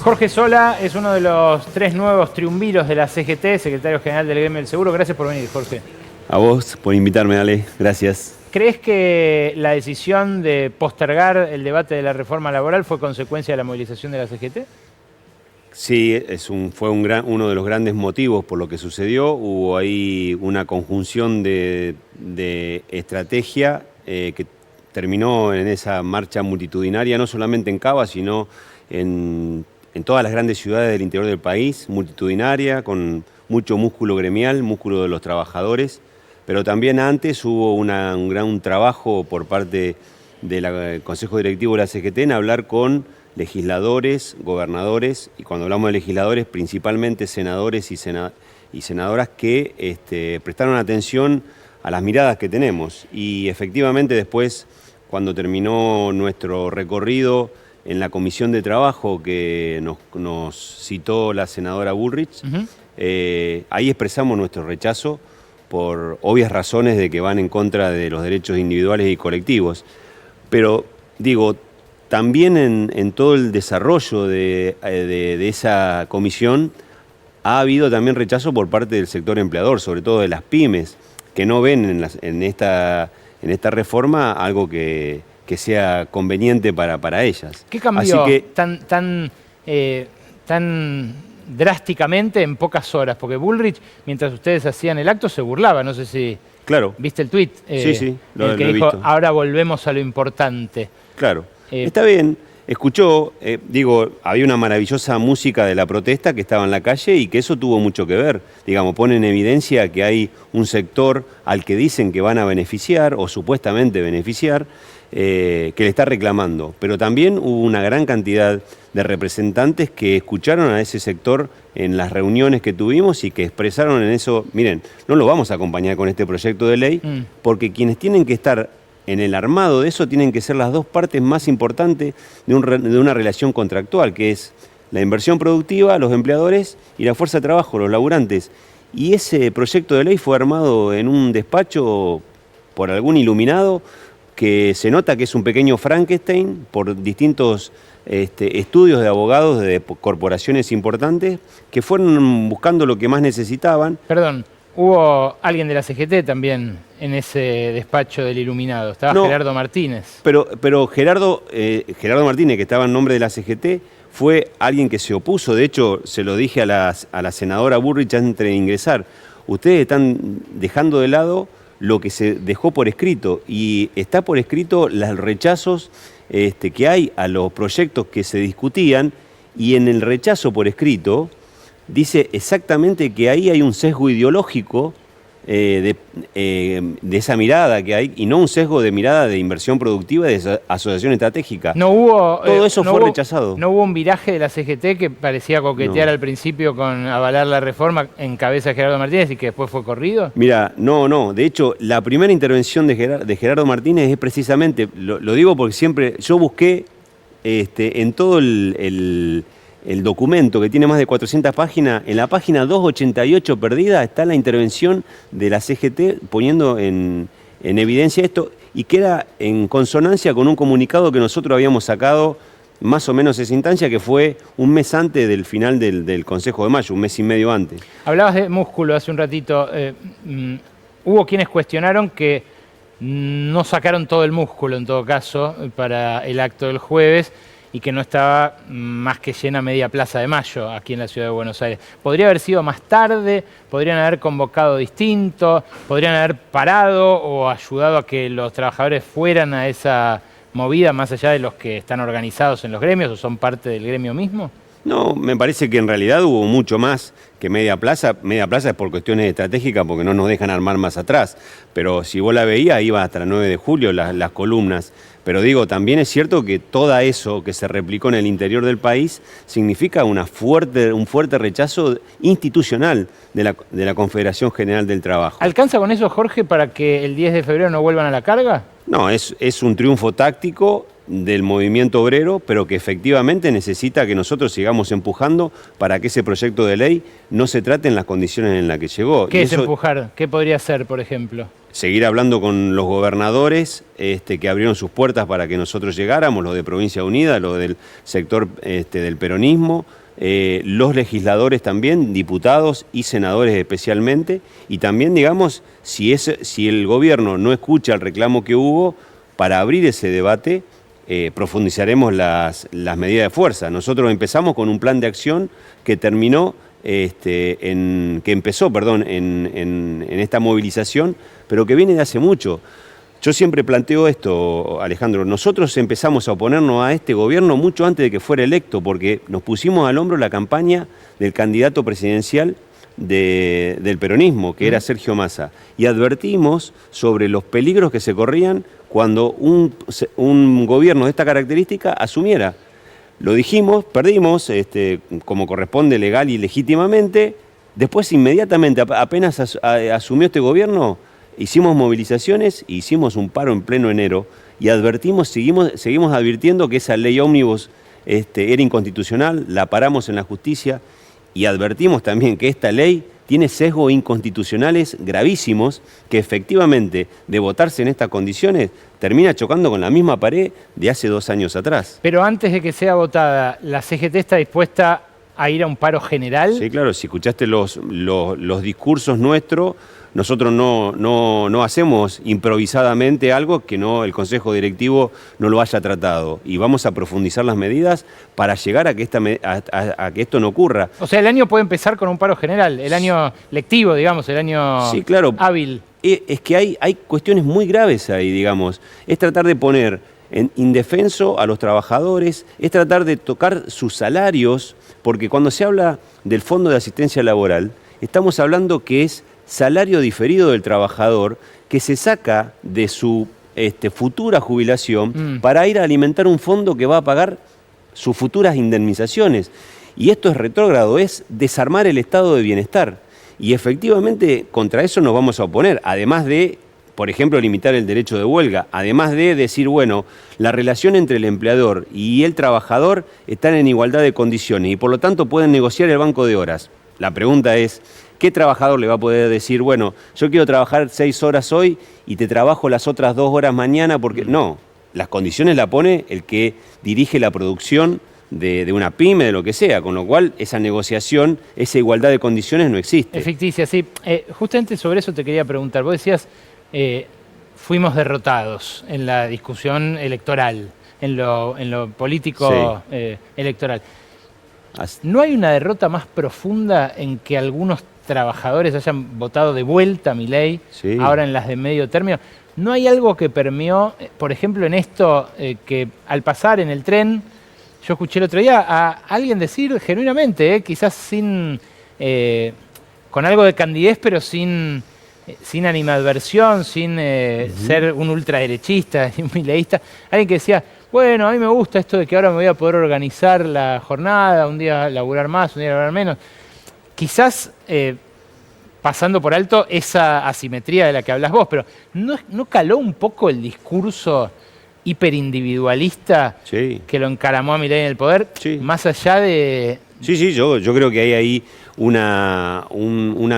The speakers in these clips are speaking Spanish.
Jorge Sola es uno de los 3 nuevos triunviros de la CGT, secretario general del Gremio del Seguro. Gracias por venir, Jorge. A vos por invitarme, Ale. Gracias. ¿Crees que la decisión de postergar el debate de la reforma laboral fue consecuencia de la movilización de la CGT? Sí, fue uno de los grandes motivos por lo que sucedió. Hubo ahí una conjunción de estrategia que terminó en esa marcha multitudinaria, no solamente en Cava, sino en todas las grandes ciudades del interior del país, multitudinaria, con mucho músculo gremial, músculo de los trabajadores, pero también antes hubo un gran trabajo por parte del Consejo Directivo de la CGT en hablar con legisladores, gobernadores, y cuando hablamos de legisladores, principalmente senadores y senadoras que prestaron atención a las miradas que tenemos. Y efectivamente después, cuando terminó nuestro recorrido en la comisión de trabajo que nos citó la senadora Bullrich, ahí expresamos nuestro rechazo por obvias razones de que van en contra de los derechos individuales y colectivos. Pero digo, también en todo el desarrollo de esa comisión ha habido también rechazo por parte del sector empleador, sobre todo de las pymes, que no ven en esta reforma algo que sea conveniente para ellas. ¿Qué cambió Así que, tan drásticamente en pocas horas? Porque Bullrich, mientras ustedes hacían el acto, se burlaba. No sé si claro, viste el tuit. Sí, lo que he dijo, visto. Ahora volvemos a lo importante. Claro, está bien. Escuchó, había una maravillosa música de la protesta que estaba en la calle y que eso tuvo mucho que ver. Digamos, pone en evidencia que hay un sector al que dicen que van a beneficiar o supuestamente beneficiar, que le está reclamando. Pero también hubo una gran cantidad de representantes que escucharon a ese sector en las reuniones que tuvimos y que expresaron en eso, miren, no lo vamos a acompañar con este proyecto de ley, porque quienes tienen que estar en el armado de eso tienen que ser las dos partes más importantes de una relación contractual, que es la inversión productiva, los empleadores, y la fuerza de trabajo, los laburantes. Y ese proyecto de ley fue armado en un despacho por algún iluminado que se nota que es un pequeño Frankenstein por distintos estudios de abogados de corporaciones importantes que fueron buscando lo que más necesitaban. Perdón, hubo alguien de la CGT también en ese despacho del iluminado. Estaba No, Gerardo Martínez. Pero Gerardo Martínez, que estaba en nombre de la CGT, fue alguien que se opuso. De hecho, se lo dije a la senadora Bullrich antes de ingresar. Ustedes están dejando de lado lo que se dejó por escrito, y está por escrito los rechazos que hay a los proyectos que se discutían, y en el rechazo por escrito dice exactamente que ahí hay un sesgo ideológico de esa mirada que hay, y no un sesgo de mirada de inversión productiva y de asociación estratégica. Todo eso fue rechazado. ¿No hubo un viraje de la CGT que parecía coquetear al principio con avalar la reforma en cabeza de Gerardo Martínez y que después fue corrido? Mira, no. De hecho, la primera intervención de Gerardo Martínez es precisamente, lo digo porque siempre yo busqué en todo el documento, que tiene más de 400 páginas, en la página 288 perdida está la intervención de la CGT poniendo en evidencia esto, y queda en consonancia con un comunicado que nosotros habíamos sacado más o menos esa instancia, que fue un mes antes del final del Consejo de Mayo, un mes y medio antes. Hablabas de músculo hace un ratito. Hubo quienes cuestionaron que no sacaron todo el músculo, en todo caso, para el acto del jueves, y que no estaba más que llena media Plaza de Mayo aquí en la ciudad de Buenos Aires. ¿Podría haber sido más tarde? ¿Podrían haber convocado distinto? ¿Podrían haber parado o ayudado a que los trabajadores fueran a esa movida más allá de los que están organizados en los gremios o son parte del gremio mismo? No, me parece que en realidad hubo mucho más que media plaza. Media plaza es por cuestiones estratégicas, porque no nos dejan armar más atrás. Pero si vos la veías, iba hasta el 9 de julio las columnas. Pero digo, también es cierto que todo eso que se replicó en el interior del país significa un fuerte rechazo institucional de la Confederación General del Trabajo. ¿Alcanza con eso, Jorge, para que el 10 de febrero no vuelvan a la carga? No, es un triunfo táctico del movimiento obrero, pero que efectivamente necesita que nosotros sigamos empujando para que ese proyecto de ley no se trate en las condiciones en las que llegó. ¿Qué es empujar? ¿Qué podría ser, por ejemplo? Seguir hablando con los gobernadores que abrieron sus puertas para que nosotros llegáramos, lo de Provincia Unida, lo del sector del peronismo, los legisladores también, diputados y senadores especialmente, y también, digamos, si el gobierno no escucha el reclamo que hubo, para abrir ese debate, profundizaremos las medidas de fuerza. Nosotros empezamos con un plan de acción que terminó, empezó en esta movilización, pero que viene de hace mucho. Yo siempre planteo esto, Alejandro, nosotros empezamos a oponernos a este gobierno mucho antes de que fuera electo, porque nos pusimos al hombro la campaña del candidato presidencial del peronismo, que era Sergio Massa, y advertimos sobre los peligros que se corrían cuando un gobierno de esta característica asumiera. Lo dijimos, perdimos, como corresponde legal y legítimamente. Después, inmediatamente, apenas asumió este gobierno, hicimos movilizaciones e hicimos un paro en pleno enero y advertimos, seguimos advirtiendo que esa ley ómnibus era inconstitucional, la paramos en la justicia y advertimos también que esta ley tiene sesgos inconstitucionales gravísimos que efectivamente, de votarse en estas condiciones, termina chocando con la misma pared de hace 2 años atrás. Pero antes de que sea votada, ¿la CGT está dispuesta a ir a un paro general? Sí, claro, si escuchaste los discursos nuestros, nosotros no hacemos improvisadamente algo que el Consejo Directivo no lo haya tratado. Y vamos a profundizar las medidas para llegar a que esto no ocurra. O sea, el año puede empezar con un paro general, el año lectivo, digamos, el año sí, claro, hábil. Es que hay cuestiones muy graves ahí, digamos. Es tratar de poner en indefenso a los trabajadores, es tratar de tocar sus salarios, porque cuando se habla del Fondo de Asistencia Laboral, estamos hablando que es salario diferido del trabajador que se saca de su futura jubilación para ir a alimentar un fondo que va a pagar sus futuras indemnizaciones. Y esto es retrógrado, es desarmar el estado de bienestar. Y efectivamente contra eso nos vamos a oponer, además de, por ejemplo, limitar el derecho de huelga, además de decir, bueno, la relación entre el empleador y el trabajador están en igualdad de condiciones y por lo tanto pueden negociar el banco de horas. La pregunta es, ¿qué trabajador le va a poder decir, bueno, yo quiero trabajar 6 horas hoy y te trabajo las otras 2 horas mañana? Porque no, las condiciones la pone el que dirige la producción de una pyme, de lo que sea, con lo cual esa negociación, esa igualdad de condiciones no existe. Es ficticia, sí. Justamente sobre eso te quería preguntar. Vos decías, fuimos derrotados en la discusión electoral, en lo político electoral. ¿No hay una derrota más profunda en que algunos trabajadores hayan votado de vuelta a Milei, ahora en las de medio término? ¿No hay algo que permeó, por ejemplo, en esto, que al pasar en el tren, yo escuché el otro día a alguien decir genuinamente, quizás con algo de candidez, pero sin animadversión, sin ser un ultraderechista y un mileísta, alguien que decía, bueno, a mí me gusta esto de que ahora me voy a poder organizar la jornada, un día laburar más, un día laburar menos. Quizás pasando por alto esa asimetría de la que hablas vos, pero ¿no caló un poco el discurso hiperindividualista que lo encaramó a Milei en el poder? Más allá de... Sí, yo creo que hay ahí una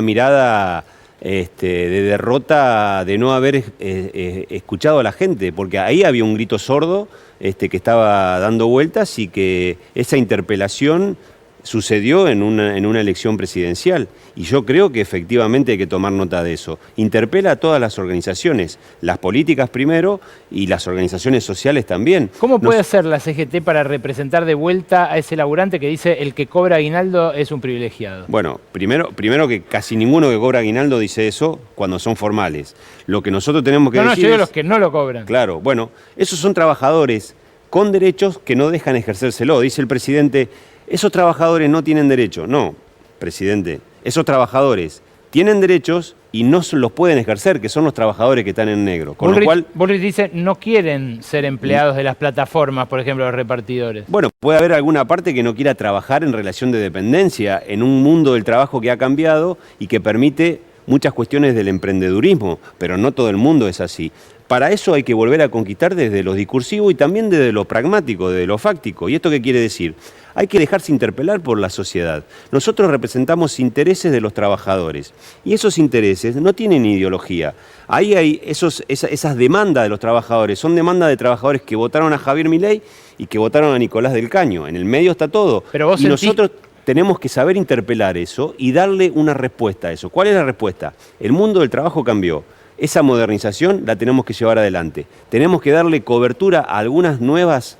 mirada de derrota de no haber escuchado a la gente, porque ahí había un grito sordo que estaba dando vueltas y que esa interpelación sucedió en una elección presidencial. Y yo creo que efectivamente hay que tomar nota de eso. Interpela a todas las organizaciones, las políticas primero y las organizaciones sociales también. ¿Cómo puede hacer la CGT para representar de vuelta a ese laburante que dice el que cobra aguinaldo es un privilegiado? Bueno, primero que casi ninguno que cobra aguinaldo dice eso cuando son formales. Lo que nosotros tenemos que decir yo digo los que no lo cobran. Claro, bueno, esos son trabajadores con derechos que no dejan ejercérselo. Dice el presidente, esos trabajadores no tienen derecho. No, presidente, esos trabajadores tienen derechos y no los pueden ejercer, que son los trabajadores que están en negro. Con lo cual, Bullrich dice, no quieren ser empleados de las plataformas, por ejemplo, los repartidores. Bueno, puede haber alguna parte que no quiera trabajar en relación de dependencia, en un mundo del trabajo que ha cambiado y que permite muchas cuestiones del emprendedurismo, pero no todo el mundo es así. Para eso hay que volver a conquistar desde lo discursivo y también desde lo pragmático, desde lo fáctico. ¿Y esto qué quiere decir? Hay que dejarse interpelar por la sociedad. Nosotros representamos intereses de los trabajadores y esos intereses no tienen ideología. Ahí hay esas demandas de los trabajadores, son demandas de trabajadores que votaron a Javier Milei y que votaron a Nicolás del Caño. En el medio está todo. Pero vos nosotros tenemos que saber interpelar eso y darle una respuesta a eso. ¿Cuál es la respuesta? El mundo del trabajo cambió. Esa modernización la tenemos que llevar adelante. Tenemos que darle cobertura a algunas nuevas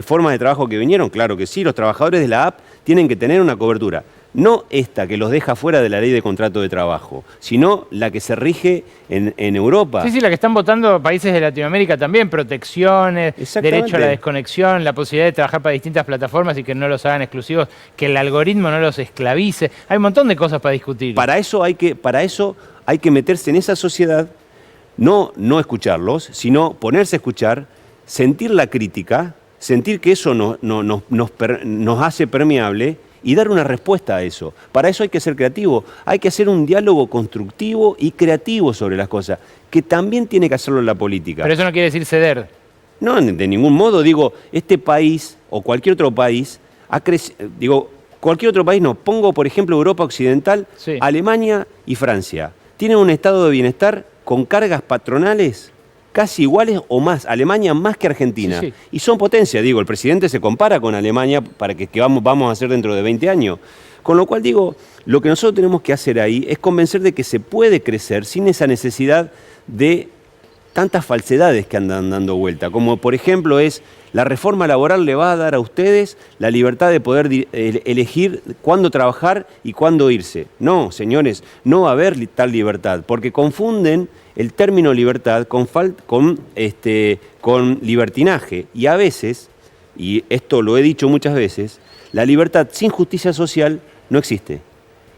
formas de trabajo que vinieron. Claro que sí, los trabajadores de la app tienen que tener una cobertura. No esta que los deja fuera de la ley de contrato de trabajo, sino la que se rige en Europa. Sí, la que están votando países de Latinoamérica también, protecciones, derecho a la desconexión, la posibilidad de trabajar para distintas plataformas y que no los hagan exclusivos, que el algoritmo no los esclavice. Hay un montón de cosas para discutir. Para eso hay que meterse en esa sociedad, no escucharlos, sino ponerse a escuchar, sentir la crítica, sentir que eso nos hace permeable y dar una respuesta a eso. Para eso hay que ser creativo, hay que hacer un diálogo constructivo y creativo sobre las cosas, que también tiene que hacerlo la política. Pero eso no quiere decir ceder. No, de ningún modo. Digo, este país o cualquier otro país ha crecido, cualquier otro país no. Pongo, por ejemplo, Europa Occidental, sí. Alemania y Francia. Tienen un estado de bienestar con cargas patronales casi iguales o más. Alemania más que Argentina. Sí. Y son potencia. El presidente se compara con Alemania para que vamos a hacer dentro de 20 años. Con lo cual lo que nosotros tenemos que hacer ahí es convencer de que se puede crecer sin esa necesidad de tantas falsedades que andan dando vuelta. Como por ejemplo la reforma laboral le va a dar a ustedes la libertad de poder elegir cuándo trabajar y cuándo irse. No, señores, no va a haber tal libertad, porque confunden el término libertad con libertinaje. Y a veces, y esto lo he dicho muchas veces, la libertad sin justicia social no existe.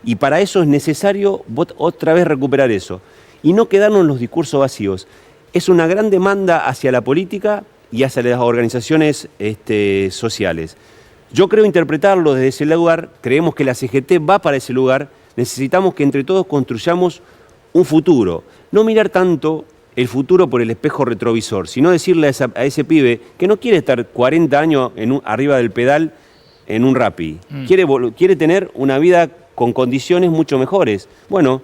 Y para eso es necesario otra vez recuperar eso. Y no quedarnos en los discursos vacíos. Es una gran demanda hacia la política y hacia las organizaciones sociales. Yo creo interpretarlo desde ese lugar, creemos que la CGT va para ese lugar, necesitamos que entre todos construyamos un futuro. No mirar tanto el futuro por el espejo retrovisor, sino decirle a ese pibe que no quiere estar 40 años arriba del pedal en un Rappi. Quiere tener una vida con condiciones mucho mejores. Bueno,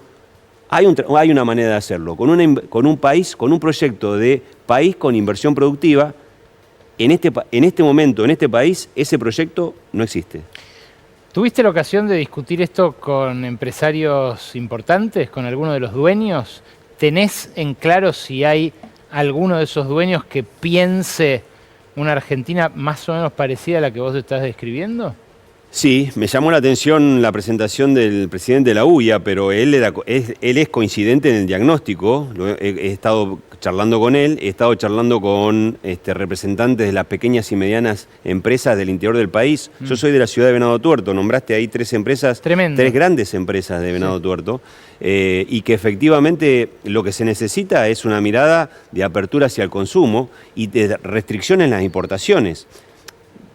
hay una manera de hacerlo, con un país, con un proyecto de país con inversión productiva. En este momento, en este país, ese proyecto no existe. ¿Tuviste la ocasión de discutir esto con empresarios importantes, con alguno de los dueños? ¿Tenés en claro si hay alguno de esos dueños que piense una Argentina más o menos parecida a la que vos estás describiendo? Sí, me llamó la atención la presentación del presidente de la UIA, pero él es coincidente en el diagnóstico. He estado charlando con él, he estado charlando con representantes de las pequeñas y medianas empresas del interior del país. Yo soy de la ciudad de Venado Tuerto, nombraste ahí 3 empresas, tremendo. 3 grandes empresas de Venado Tuerto, y que efectivamente lo que se necesita es una mirada de apertura hacia el consumo y de restricción en las importaciones.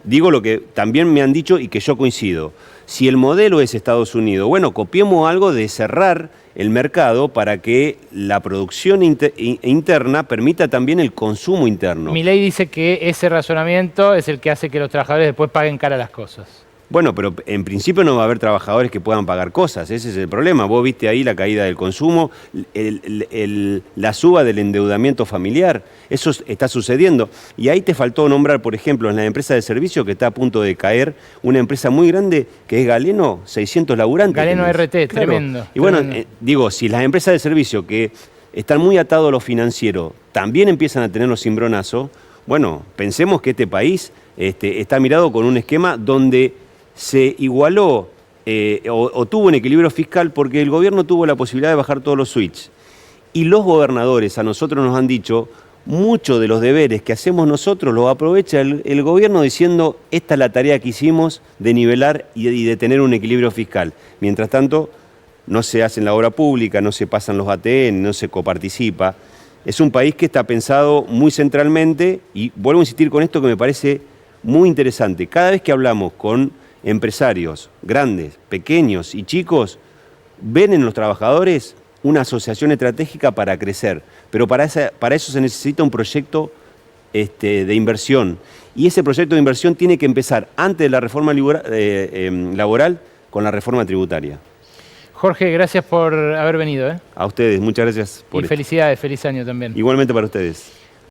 Digo lo que también me han dicho y que yo coincido. Si el modelo es Estados Unidos, bueno, copiemos algo de cerrar el mercado para que la producción interna permita también el consumo interno. Milei dice que ese razonamiento es el que hace que los trabajadores después paguen cara las cosas. Bueno, pero en principio no va a haber trabajadores que puedan pagar cosas, ese es el problema. Vos viste ahí la caída del consumo, la suba del endeudamiento familiar, eso está sucediendo. Y ahí te faltó nombrar, por ejemplo, en la empresa de servicio que está a punto de caer, una empresa muy grande que es Galeno, 600 laburantes. Galeno RT, claro. Tremendo. Y bueno, tremendo. Si las empresas de servicio que están muy atados a lo financiero también empiezan a tener los cimbronazos, bueno, pensemos que este país está mirado con un esquema donde se igualó o tuvo un equilibrio fiscal porque el gobierno tuvo la posibilidad de bajar todos los switches. Y los gobernadores a nosotros nos han dicho, muchos de los deberes que hacemos nosotros los aprovecha el gobierno diciendo, esta es la tarea que hicimos de nivelar y de tener un equilibrio fiscal. Mientras tanto, no se hace en la obra pública, no se pasan los ATN, no se coparticipa. Es un país que está pensado muy centralmente y vuelvo a insistir con esto que me parece muy interesante. Cada vez que hablamos con empresarios grandes, pequeños y chicos, ven en los trabajadores una asociación estratégica para crecer, pero para eso se necesita un proyecto de inversión. Y ese proyecto de inversión tiene que empezar antes de la reforma laboral con la reforma tributaria. Jorge, gracias por haber venido. A ustedes, muchas gracias por esto. Felicidades, feliz año también. Igualmente para ustedes.